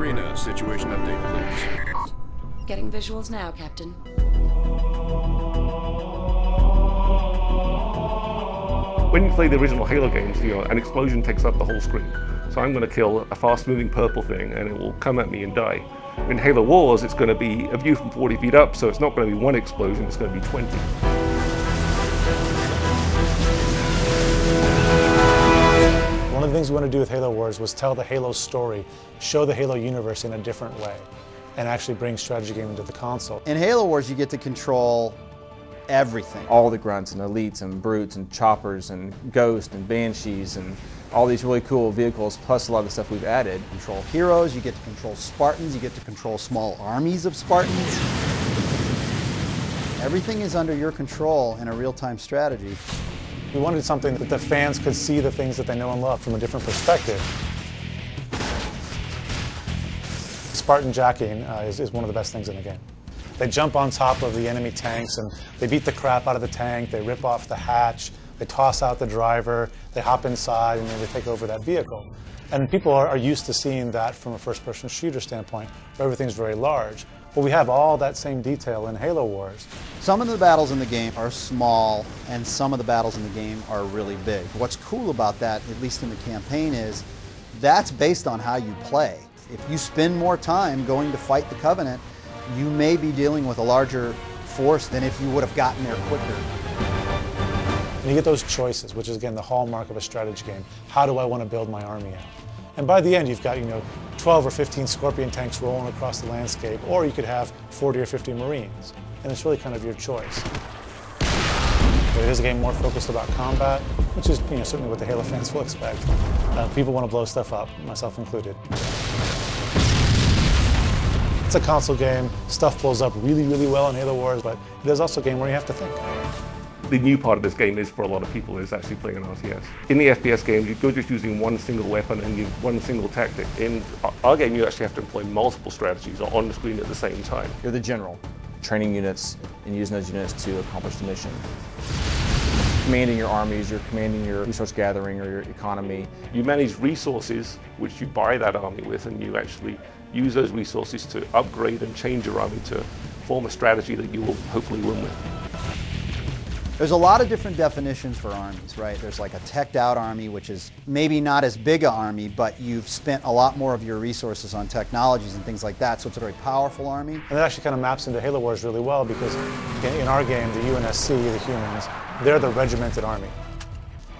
arena. Situation update, please. Getting visuals now, Captain. When you play the original Halo games, an explosion takes up the whole screen. So I'm going to kill a fast-moving purple thing, and it will come at me and die. In Halo Wars, it's going to be a view from 40 feet up, so it's not going to be one explosion, it's going to be 20. One of the things we want to do with Halo Wars was tell the Halo story, show the Halo universe in a different way, and actually bring strategy gaming to the console. In Halo Wars, you get to control everything. All the grunts and elites and brutes and choppers and ghosts and banshees and all these really cool vehicles, plus a lot of the stuff we've added. Control heroes, you get to control Spartans, you get to control small armies of Spartans. Everything is under your control in a real-time strategy. We wanted something that the fans could see the things that they know and love from a different perspective. Spartan jacking is one of the best things in the game. They jump on top of the enemy tanks and they beat the crap out of the tank, they rip off the hatch, they toss out the driver, they hop inside, and then they take over that vehicle. And people are used to seeing that from a first-person shooter standpoint, where everything's very large. But we have all that same detail in Halo Wars. Some of the battles in the game are small, and some of the battles in the game are really big. What's cool about that, at least in the campaign, is that's based on how you play. If you spend more time going to fight the Covenant, you may be dealing with a larger force than if you would have gotten there quicker. And you get those choices, which is again the hallmark of a strategy game. How do I want to build my army out? And by the end, you've got 12 or 15 Scorpion tanks rolling across the landscape, or you could have 40 or 50 Marines. And it's really kind of your choice. It is a game more focused about combat, which is certainly what the Halo fans will expect. People want to blow stuff up, myself included. It's a console game. Stuff blows up really, really well in Halo Wars, but it is also a game where you have to think. The new part of this game is, for a lot of people, is actually playing an RTS. In the FPS games, you're just using one single weapon and one single tactic. In our game, you actually have to employ multiple strategies on the screen at the same time. You're the general, training units and using those units to accomplish the mission. Commanding your armies, you're commanding your resource gathering or your economy. You manage resources, which you buy that army with, and you actually use those resources to upgrade and change your army to form a strategy that you will hopefully win with. There's a lot of different definitions for armies, right? There's like a teched out army, which is maybe not as big an army, but you've spent a lot more of your resources on technologies and things like that, so it's a very powerful army. And it actually kind of maps into Halo Wars really well, because in our game, the UNSC, the humans, they're the regimented army.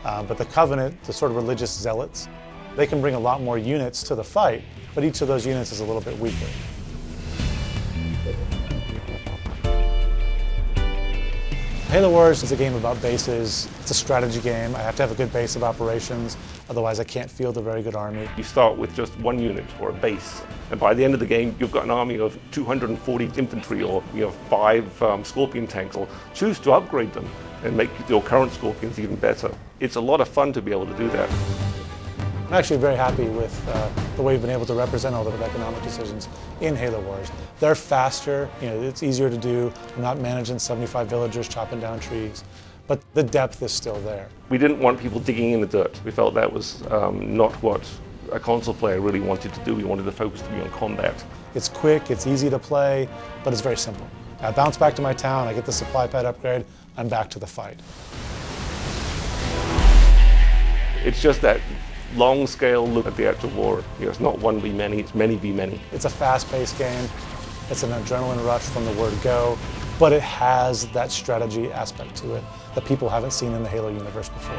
But the Covenant, the sort of religious zealots, they can bring a lot more units to the fight, but each of those units is a little bit weaker. Halo Wars is a game about bases. It's a strategy game. I have to have a good base of operations, otherwise I can't field a very good army. You start with just one unit or a base, and by the end of the game, you've got an army of 240 infantry or 5 Scorpion tanks. Or choose to upgrade them and make your current Scorpions even better. It's a lot of fun to be able to do that. I'm actually very happy with the way we've been able to represent all the economic decisions in Halo Wars. They're faster, it's easier to do. I'm not managing 75 villagers chopping down trees, but the depth is still there. We didn't want people digging in the dirt. We felt that was not what a console player really wanted to do. We wanted the focus to be on combat. It's quick, it's easy to play, but it's very simple. I bounce back to my town, I get the supply pad upgrade, I'm back to the fight. It's just that long-scale look at the actual war. It's not one v many, it's many v many. It's a fast-paced game. It's an adrenaline rush from the word go, but it has that strategy aspect to it that people haven't seen in the Halo universe before.